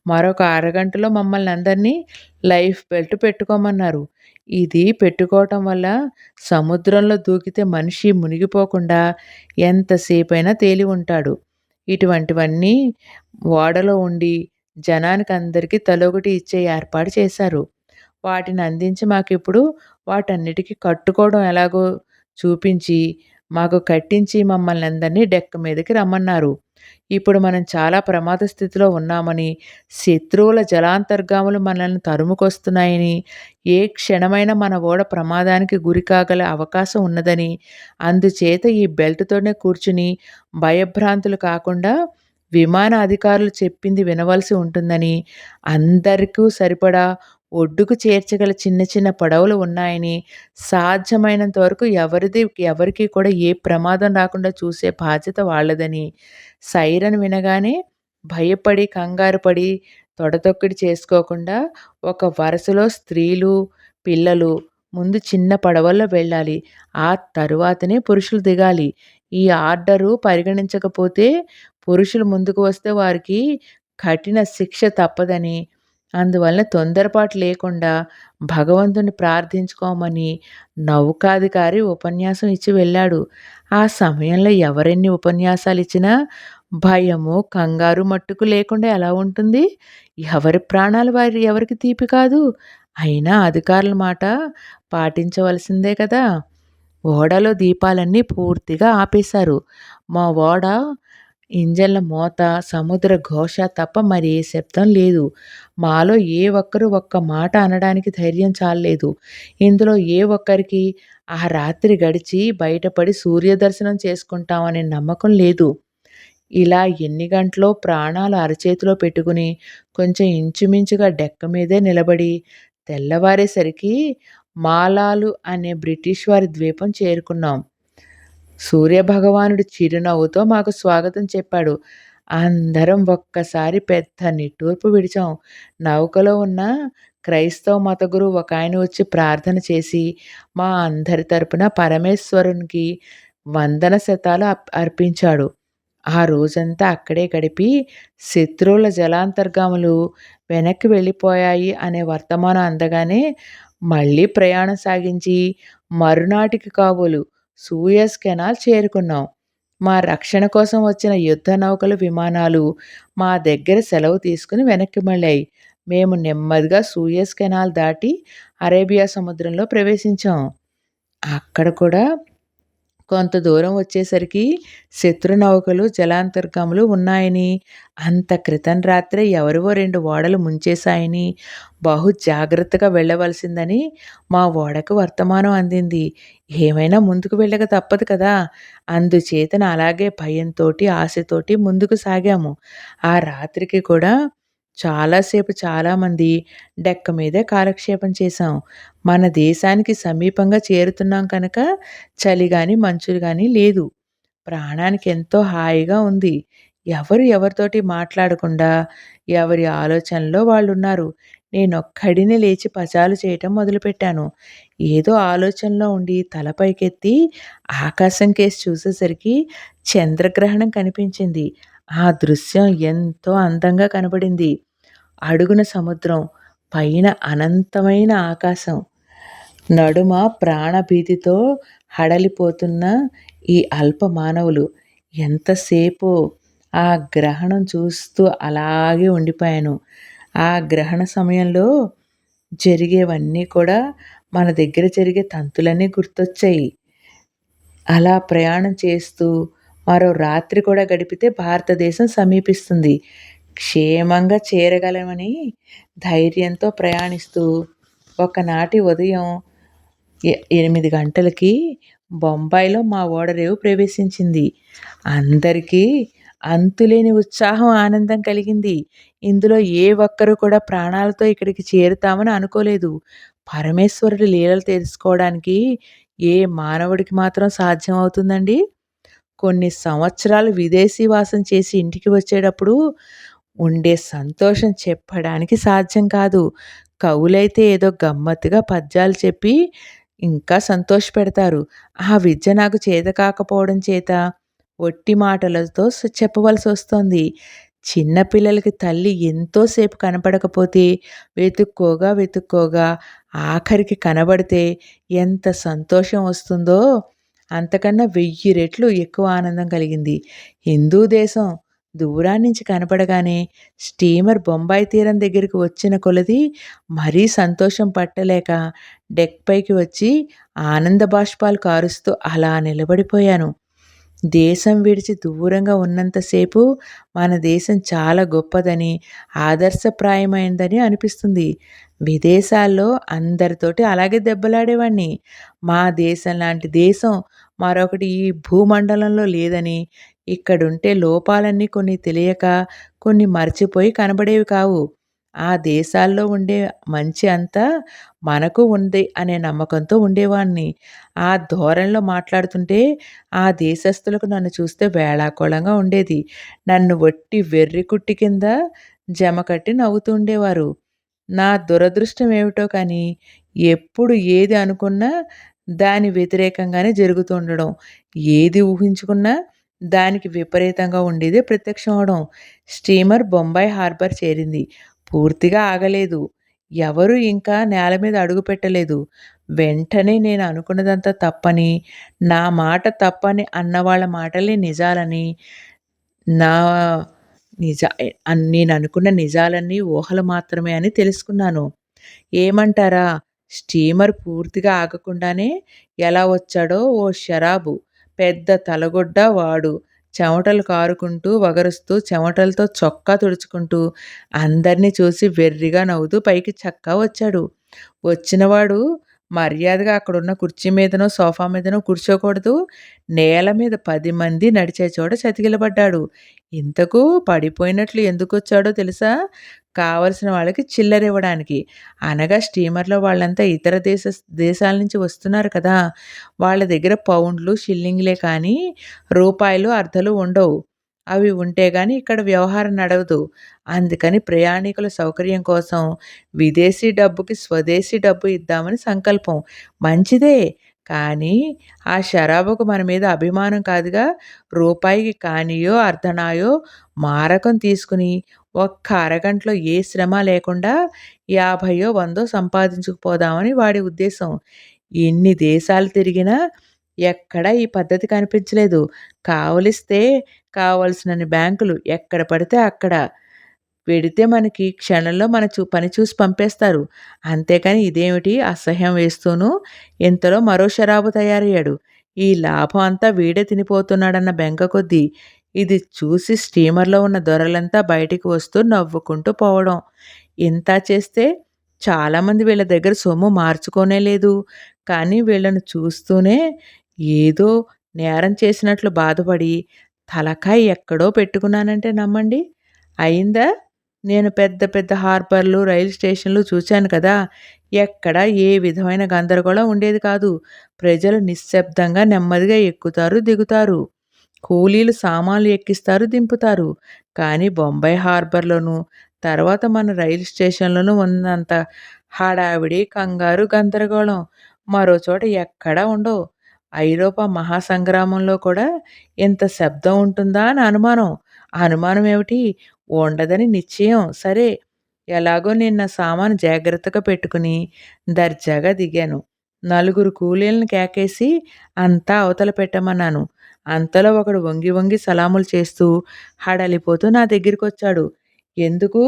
మరొక అరగంటలో మమ్మల్ని అందరినీ లైఫ్ బెల్ట్ పెట్టుకోమన్నారు. ఇది పెట్టుకోవటం వల్ల సముద్రంలో దూకితే మనిషి మునిగిపోకుండా ఎంతసేపైనా తేలి ఉంటాడు. ఇటువంటివన్నీ ఓడలో ఉండి జనానికందరికీ తలొకటి ఇచ్చే ఏర్పాటు చేశారు. వాటిని అందించి మాకిప్పుడు వాటన్నిటికి కట్టుకోవడం ఎలాగో చూపించి, మాకు కట్టించి మమ్మల్నందరినీ డెక్క మీదకి రమ్మన్నారు. ఇప్పుడు మనం చాలా ప్రమాద స్థితిలో ఉన్నామని, శత్రువుల జలాంతర్గాములు మనల్ని తరుముకొస్తున్నాయని, ఏ క్షణమైనా మన ఓడ ప్రమాదానికి గురికాగల అవకాశం ఉన్నదని, అందుచేత ఈ బెల్ట్‌తోనే కూర్చుని భయభ్రాంతులు కాకుండా విమాన అధికారులు చెప్పింది వినవలసి ఉంటుందని, అందరికీ సరిపడా ఒడ్డుకు చేర్చగల చిన్న చిన్న పడవలు ఉన్నాయని, సాధ్యమైనంత వరకు ఎవరికీ కూడా ఏ ప్రమాదం రాకుండా చూసే బాధ్యత వాళ్ళదని, సైరన్ వినగానే భయపడి, కంగారు పడి, తొడతొక్కిడి చేసుకోకుండా ఒక వరుసలో స్త్రీలు, పిల్లలు ముందు చిన్న పడవల్లో వెళ్ళాలి. ఆ తరువాతనే పురుషులు దిగాలి. ఈ ఆర్డరు పరిగణించకపోతే పురుషులు ముందుకు వస్తే వారికి కఠిన శిక్ష తప్పదని, అందువలన తొందరపాటు లేకుండా భగవంతుని ప్రార్థించుకోమని నౌకాధికారి ఉపన్యాసం ఇచ్చి వెళ్ళాడు. ఆ సమయంలో ఎవరెన్ని ఉపన్యాసాలిచ్చినా భయము, కంగారు మట్టుకు లేకుండా ఎలా ఉంటుంది? ఎవరి ప్రాణాలు ఎవరికి తీపి కాదు. అయినా అధికారుల మాట పాటించవలసిందే కదా! ఓడలో దీపాలన్నీ పూర్తిగా ఆపేశారు. మా ఓడ ఇంజన్ల మోత, సముద్ర ఘోష తప్ప మరి ఏ శబ్దం లేదు. మాలో ఏ ఒక్కరు ఒక్క మాట అనడానికి ధైర్యం చాల్లేదు. ఇందులో ఏ ఒక్కరికి ఆ రాత్రి గడిచి బయటపడి సూర్యదర్శనం చేసుకుంటామనే నమ్మకం లేదు. ఇలా ఎన్ని గంటలో ప్రాణాలు అరచేతిలో పెట్టుకుని కొంచెం ఇంచుమించుగా డెక్క మీదే నిలబడి తెల్లవారేసరికి మాలాలు అనే బ్రిటిష్ వారి ద్వీపం చేరుకున్నాం. సూర్యభగవానుడు చిరునవ్వుతో మాకు స్వాగతం చెప్పాడు. అందరం ఒక్కసారి పెద్ద నిట్టూర్పు విడిచాం. నౌకలో ఉన్న క్రైస్తవ మత గురువు ఒకాయన వచ్చి ప్రార్థన చేసి, మా అందరి తరపున పరమేశ్వరునికి వందన శతాలు అర్పించాడు. ఆ రోజంతా అక్కడే గడిపి, శత్రువుల జలాంతర్గాములు వెనక్కి వెళ్ళిపోయాయి అనే వర్తమానం అందగానే, మళ్ళీ ప్రయాణం సాగించి, మరునాటికి కాబోలు సూయజ్ కెనాల్ చేరుకున్నాం. మా రక్షణ కోసం వచ్చిన యుద్ధ నౌకలు, విమానాలు మా దగ్గర సెలవు తీసుకుని వెనక్కి మళ్ళాయి. మేము నెమ్మదిగా సూయజ్ కెనాల్ దాటి అరేబియా సముద్రంలో ప్రవేశించాం. అక్కడ కూడా కొంత దూరం వచ్చేసరికి శత్రు నౌకలు, జలాంతర్గాములు ఉన్నాయని, అంత క్రితం రాత్రే ఎవరివో 2 ఓడలు ముంచేశాయని, బహు జాగ్రత్తగా వెళ్ళవలసిందని మా ఓడకు వర్తమానం అందింది. ఏమైనా ముందుకు వెళ్ళక తప్పదు కదా! అందుచేతన అలాగే భయంతోటి, ఆశతోటి ముందుకు సాగాము. ఆ రాత్రికి కూడా చాలాసేపు చాలామంది డెక్క మీదే కాలక్షేపం చేశాం. మన దేశానికి సమీపంగా చేరుతున్నాం కనుక చలి గాని, మంచు గాని లేదు. ప్రాణానికి ఎంతో హాయిగా ఉంది. ఎవరు ఎవరితోటి మాట్లాడకుండా ఎవరి ఆలోచనలో వాళ్ళున్నారు. నేనొక్కడినే లేచి పచాలు చేయటం మొదలుపెట్టాను. ఏదో ఆలోచనలో ఉండి తల పైకెత్తి ఆకాశం కేసి చూసేసరికి చంద్రగ్రహణం కనిపించింది. ఆ దృశ్యం ఎంతో అందంగా కనబడింది. అడుగున సముద్రం, పైన అనంతమైన ఆకాశం. నడుమ ప్రాణభీతితో హడలిపోతున్న ఈ అల్ప మానవులు. ఎంతసేపో ఆ గ్రహణం చూస్తూ అలాగే ఉండిపోయాను. ఆ గ్రహణ సమయంలో జరిగేవన్నీ కూడా మన దగ్గర జరిగే తంతులన్నీ గుర్తొచ్చాయి. అలా ప్రయాణం చేస్తూ మరో రాత్రి కూడా గడిపితే భారతదేశం సమీపిస్తుంది. క్షేమంగా చేరగలమని ధైర్యంతో ప్రయాణిస్తూ ఒకనాటి ఉదయం 8 గంటలకి బొంబాయిలో మా ఓడరేవు ప్రవేశించింది. అందరికీ అంతులేని ఉత్సాహం, ఆనందం కలిగింది. ఇందులో ఏ ఒక్కరు కూడా ప్రాణాలతో ఇక్కడికి చేరుతామని అనుకోలేదు. పరమేశ్వరుడి లీలలు తెలుసుకోవడానికి ఏ మానవుడికి మాత్రం సాధ్యం అవుతుందండి? కొన్ని సంవత్సరాలు విదేశీ వాసం చేసి ఇంటికి వచ్చేటప్పుడు ఉండే సంతోషం చెప్పడానికి సాధ్యం కాదు. కవులైతే ఏదో గమ్మత్తుగా పద్యాలు చెప్పి ఇంకా సంతోషపెడతారు. ఆ విద్య నాకు చేత కాకపోవడం చేత ఒట్టి మాటలతో చెప్పవలసొస్తోంది. చిన్న పిల్లలకి తల్లి ఎంతో సేపు కనపడకపోతే వెతుక్కోగా, వెతుక్కోగా ఆఖరికి కనబడితే ఎంత సంతోషం వస్తుందో అంతకన్నా 1000 రెట్లు ఎక్కువ ఆనందం కలిగింది. హిందూ దేశం దూరాన్నించి కనపడగానే స్టీమర్ బొంబాయి తీరం దగ్గరికి వచ్చిన కొలది మరీ సంతోషం పట్టలేక డెక్ పైకి వచ్చి ఆనంద బాష్పాలు కారుస్తూ అలా నిలబడిపోయాను. దేశం విడిచి దూరంగా ఉన్నంతసేపు మన దేశం చాలా గొప్పదని, ఆదర్శప్రాయమైందని అనిపిస్తుంది. విదేశాల్లో అందరితోటి అలాగే దెబ్బలాడేవాడిని. మా దేశం లాంటి దేశం మరొకటి ఈ భూమండలంలో లేదని, ఇక్కడుంటే లోపాలన్నీ కొన్ని తెలియక, కొన్ని మర్చిపోయి కనబడేవి కావు. ఆ దేశాల్లో ఉండే మంచి అంతా మనకు ఉంది అనే నమ్మకంతో ఉండేవాడిని. ఆ ధోరణిలో మాట్లాడుతుంటే ఆ దేశస్థులకు నన్ను చూస్తే వేళాకోళంగా ఉండేది. నన్ను వట్టి వెర్రికుట్టి కింద జమకట్టి నవ్వుతూ ఉండేవారు. నా దురదృష్టం ఏమిటో కానీ, ఎప్పుడు ఏది అనుకున్నా దాని వ్యతిరేకంగానే జరుగుతూ ఉండడం. ఏది ఊహించుకున్నా దానికి విపరీతంగా ఉండేదే ప్రత్యక్షం అవ్వడం. స్టీమర్ బొంబాయి హార్బర్ చేరింది. పూర్తిగా ఆగలేదు. ఎవరు ఇంకా నేల మీద అడుగు పెట్టలేదు. వెంటనే నేను అనుకున్నదంతా తప్పని, నా మాట తప్పని అన్నవాళ్ళ మాటలే నిజాలని, నా నేననుకున్న నిజాలన్నీ ఊహలు మాత్రమే అని తెలుసుకున్నాను. ఏమంటారా? స్టీమర్ పూర్తిగా ఆగకుండానే ఎలా వచ్చాడో ఓ షరాబు, పెద్ద తలగుడ్డ వాడు. చెమటలు కారుకుంటూ, వగరుస్తూ, చెమటలతో చొక్కా తుడుచుకుంటూ, అందరిని చూసి వెర్రిగా నవ్వుతూ పైకి చక్కా వచ్చాడు. వచ్చినవాడు మర్యాదగా అక్కడున్న కుర్చీ మీదనో, సోఫా మీదనో కూర్చోకూడదు. నేల మీద 10 మంది నడిచే చోట చతికిలబడ్డాడు. ఇంతకు పడిపోయినట్లు ఎందుకొచ్చాడో తెలుసా? కావలసిన వాళ్ళకి చిల్లరివ్వడానికి. అనగా స్టీమర్‌లో వాళ్ళంతా ఇతర దేశాల నుంచి వస్తున్నారు కదా! వాళ్ళ దగ్గర పౌండ్లు, షిల్లింగులే కానీ రూపాయలు, అర్ధలు ఉండవు. అవి ఉంటే గాని ఇక్కడ వ్యవహారం నడవదు. అందుకని ప్రయాణికుల సౌకర్యం కోసం విదేశీ డబ్బుకి స్వదేశీ డబ్బు ఇద్దామని సంకల్పం. మంచిదే. కానీ ఆ షరాబుకు మన మీద అభిమానం కాదుగా. రూపాయికి కానీయో, అర్ధనాయో మారకం తీసుకుని ఒక్క అరగంటలో ఏ శ్రమ లేకుండా 50 100 సంపాదించుకుపోదామని వాడి ఉద్దేశం. ఎన్ని దేశాలు తిరిగినా ఎక్కడా ఈ పద్ధతి కనిపించలేదు. కావలిస్తే కావాల్సినన్ని బ్యాంకులు ఎక్కడ పడితే అక్కడ పెడితే మనకి క్షణంలో పని చూసి పంపేస్తారు. అంతేకాని ఇదేమిటి అసహ్యం వేస్తూను ఇంతలో మరో షరాబు తయారయ్యాడు. ఈ లాభం అంతా వీడే తినిపోతున్నాడన్న బెంగ కొద్దీ ఇది చూసి స్టీమర్‌లో ఉన్న దొరలంతా బయటికి వస్తూ నవ్వుకుంటూ పోవడం. ఇంత చేస్తే చాలామంది వీళ్ళ దగ్గర సొమ్ము మార్చుకోనే లేదు. కానీ వీళ్ళను చూస్తూనే ఏదో నేరం చేసినట్లు బాధపడి తలకాయ ఎక్కడో పెట్టుకున్నానంటే నమ్మండి. అయిందా? నేను పెద్ద పెద్ద హార్బర్‌లు, రైలు స్టేషన్‌లు చూశాను కదా! ఎక్కడ ఏ విధమైన గందరగోళం ఉండేది కాదు. ప్రజలు నిశ్శబ్దంగా నెమ్మదిగా ఎక్కుతారు, దిగుతారు. కూలీలు సామాన్లు ఎక్కిస్తారు, దింపుతారు. కానీ బొంబాయి హార్బర్‌లోనూ, తర్వాత మన రైలు స్టేషన్‌లోనూ ఉన్నంత హడావిడి, కంగారు, గందరగోళం మరో చోట ఎక్కడా ఉండవు. ఐరోపా మహాసంగ్రామంలో కూడా ఇంత శబ్దం ఉంటుందా అని అనుమానం. అనుమానం ఏమిటి? ఉండదని నిశ్చయం. సరే, ఎలాగో నేను నా సామాను జాగ్రత్తగా పెట్టుకుని దర్జాగా దిగాను. నలుగురు కూలీలను కేకేసి అంతా అవతల పెట్టమన్నాను. అంతలో ఒకడు వంగి వంగి సలాములు చేస్తూ హడలిపోతూ నా దగ్గరికొచ్చాడు. "ఎందుకు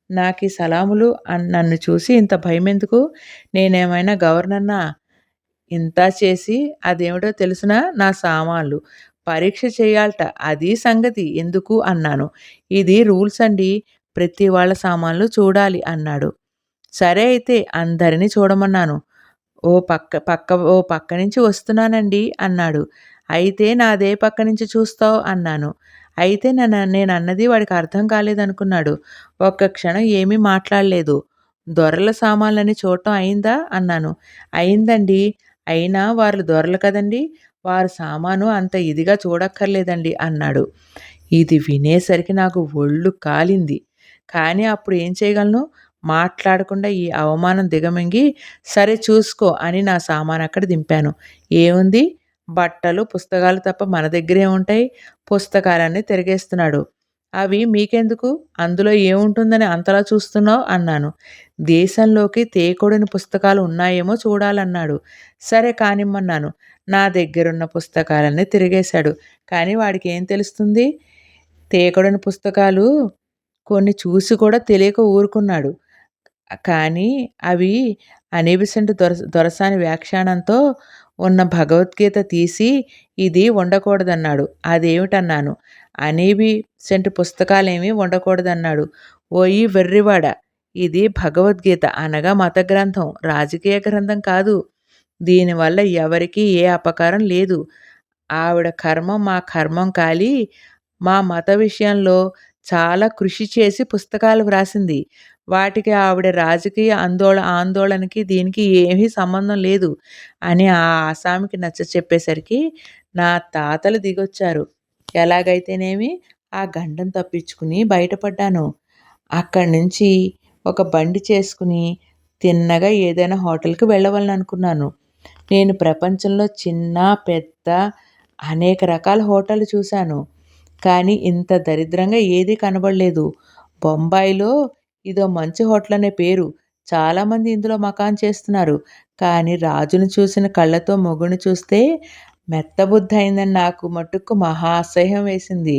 నాకీ సలాములు నన్ను చూసి ఇంత భయమెందుకు? నేనేమైనా గవర్నర్‌నా? ఇంతా చేసి అదేమిటో తెలుసునా? నా సామాన్లు. పరీక్ష చేయాలట. అదీ సంగతి. ఎందుకు?" అన్నాను. "ఇది రూల్స్ అండి. ప్రతి వాళ్ళ సామాన్లు చూడాలి" అన్నాడు. సరే అయితే అందరిని చూడమన్నాను. ఓ పక్క నుంచి వస్తున్నానండి అన్నాడు. అయితే నాదే పక్క నుంచి చూస్తావు అన్నాను. అయితే నేనన్నది వాడికి అర్థం కాలేదనుకున్నాడు. ఒక్క క్షణం ఏమీ మాట్లాడలేదు. దొరల సామాన్లని చూడటం అయిందా అన్నాను. అయిందండి. అయినా వారు దొరలు కదండీ! వారి సామాను అంత ఇదిగా చూడక్కర్లేదండి అన్నాడు. ఇది వినేసరికి నాకు ఒళ్ళు కాలింది. కానీ అప్పుడు ఏం చేయగలను? మాట్లాడకుండా ఈ అవమానం దిగమింగి సరే చూసుకో అని నా సామానక్కడ దింపాను. ఏముంది? బట్టలు, పుస్తకాలు తప్ప మన దగ్గరేముంటాయి? పుస్తకాలన్నీ తిరగేస్తున్నాడు. అవి మీకెందుకు? అందులో ఏముంటుందని అంతలా చూస్తున్నావు? అన్నాను. దేశంలోకి తేకూడని పుస్తకాలు ఉన్నాయేమో చూడాలన్నాడు. సరే కానిమ్మన్నాను. నా దగ్గరున్న పుస్తకాలన్నీ తిరిగేశాడు. కానీ వాడికేం తెలుస్తుంది? తేకూడని పుస్తకాలు కొన్ని చూసి కూడా తెలియక ఊరుకున్నాడు. కానీ అవి అనీబిసెంట్ దొరసాని వ్యాఖ్యానంతో ఉన్న భగవద్గీత తీసి ఇది ఉండకూడదన్నాడు. అదేమిటన్నాను. అనీబిసెంట్ పుస్తకాలేమీ ఉండకూడదన్నాడు. ఓయి వెర్రివాడా! ఇది భగవద్గీత అనగా మత గ్రంథం, రాజకీయ గ్రంథం కాదు. దీనివల్ల ఎవరికీ ఏ అపకారం లేదు. ఆవిడ కర్మం మా కర్మం కాలి మా మత విషయంలో చాలా కృషి చేసి పుస్తకాలు వ్రాసింది. వాటికి ఆవిడ రాజకీయ ఆందోళనకి దీనికి ఏమీ సంబంధం లేదు అని ఆ ఆసామికి నచ్చచెప్పేసరికి నా తాతలు దిగొచ్చారు. ఎలాగైతేనేమి ఆ గండం తప్పించుకుని బయటపడ్డాను. అక్కడి నుంచి ఒక బండి చేసుకుని తిన్నగా ఏదైనా హోటల్‌కి వెళ్ళవలననుకున్నాను. నేను ప్రపంచంలో చిన్న, పెద్ద అనేక రకాల హోటళ్ళు చూశాను. కానీ ఇంత దరిద్రంగా ఏదీ కనబడలేదు. బొంబాయిలో ఇదో మంచి హోటల్ అనే పేరు. చాలామంది ఇందులో మకాం చేస్తున్నారు. కానీ రాజును చూసిన కళ్ళతో మొగుడిని చూస్తే మెత్తబుద్దయిందని నాకు మటుక్కు మహా అసహ్యం వేసింది.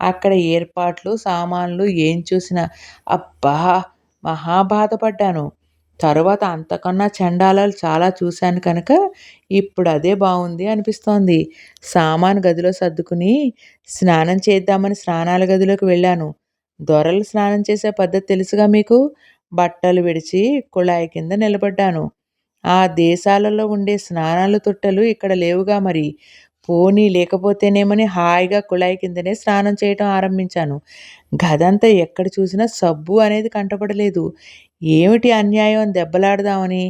అక్కడ ఏర్పాట్లు, సామాన్లు ఏం చూసినా అబ్బా! మహా బాధపడ్డాను. తరువాత అంతకన్నా చెండాలాలు చాలా చూశాను కనుక ఇప్పుడు అదే బావుంది అనిపిస్తోంది. సామాను గదిలో సర్దుకుని స్నానం చేద్దామని స్నానాల గదిలోకి వెళ్ళాను. దొరలు స్నానం చేసే పద్ధతి తెలుసుగా మీకు? బట్టలు విడిచి కుళాయి కింద నిలబడ్డాను. ఆ దేశాలలో ఉండే స్నానాల తొట్టెలు ఇక్కడ లేవుగా మరి. పోనీ లేకపోతేనేమని హాయిగా కుళాయి కిందనే స్నానం చేయటం ఆరంభించాను. గదంతా ఎక్కడ చూసినా సబ్బు అనేది కంటపడలేదు. ఏమిటి అన్యాయం అని దెబ్బలాడదామని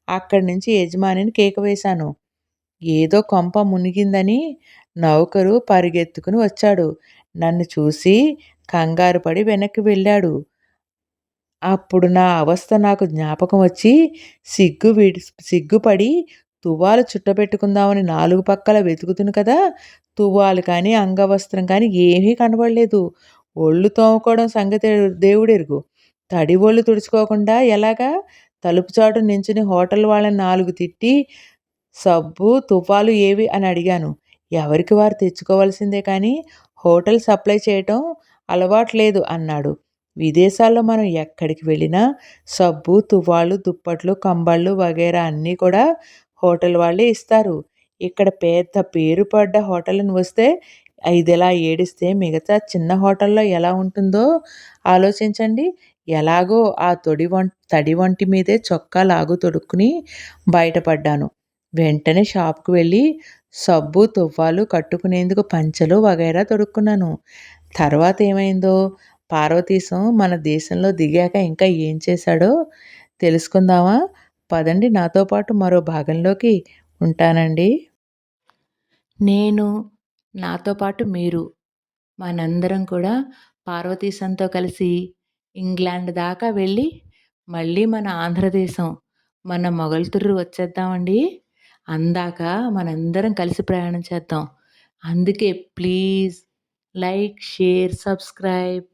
అక్కడి నుంచి యజమానిని కేక వేశాను. ఏదో కొంప మునిగిందని నౌకరు పరిగెత్తుకుని వచ్చాడు. నన్ను చూసి కంగారు పడి వెనక్కి వెళ్ళాడు. అప్పుడు నా అవస్థ నాకు జ్ఞాపకం వచ్చి సిగ్గుపడి తువ్వాలు చుట్టబెట్టుకుందామని నాలుగు పక్కల వెతుకుతును కదా! తువ్వాలు కానీ, అంగవస్త్రం కానీ ఏమీ కనబడలేదు. ఒళ్ళు తోముకోవడం సంగతి దేవుడెరుగు. తడి ఒళ్ళు తుడుచుకోకుండా ఎలాగా? తలుపు చాటున నించుని హోటల్ వాళ్ళని 4 తిట్టి, సబ్బు, తువ్వాలు ఏవి అని అడిగాను. ఎవరికి వారు తెచ్చుకోవాల్సిందే కానీ, హోటల్ సప్లై చేయటం అలవాటు లేదు అన్నాడు. విదేశాల్లో మనం ఎక్కడికి వెళ్ళినా సబ్బు, తువ్వాలు, దుప్పట్లు, కంబళ్ళు వగైరా అన్నీ కూడా హోటల్ వాళ్ళే ఇస్తారు. ఇక్కడ పెద్ద పేరు పడ్డ హోటల్‌ని వస్తే ఇదిలా ఏడిస్తే మిగతా చిన్న హోటల్‌లో ఎలా ఉంటుందో ఆలోచించండి. ఎలాగో ఆ తడి వంటి మీదే చొక్కా లాగు తొడుక్కుని బయటపడ్డాను. వెంటనే షాప్‌కి వెళ్ళి సబ్బు, తువ్వాలు, కట్టుకునేందుకు పంచెలు వగైరా తొడుక్కున్నాను. తర్వాత ఏమైందో పార్వతీశం మన దేశంలో దిగాక ఇంకా ఏం చేశాడో తెలుసుకుందామా? పదండి నాతో పాటు మరో భాగంలోకి. ఉంటానండి. నేను, నాతో పాటు మీరు, మనందరం కూడా పార్వతీశంతో కలిసి ఇంగ్లాండ్ దాకా వెళ్ళి, మళ్ళీ మన ఆంధ్రదేశం, మన మొగల్తూరు వచ్చేద్దామండి. అందాక మనందరం కలిసి ప్రయాణం చేద్దాం. అందుకే ప్లీజ్ లైక్, షేర్, సబ్స్క్రైబ్.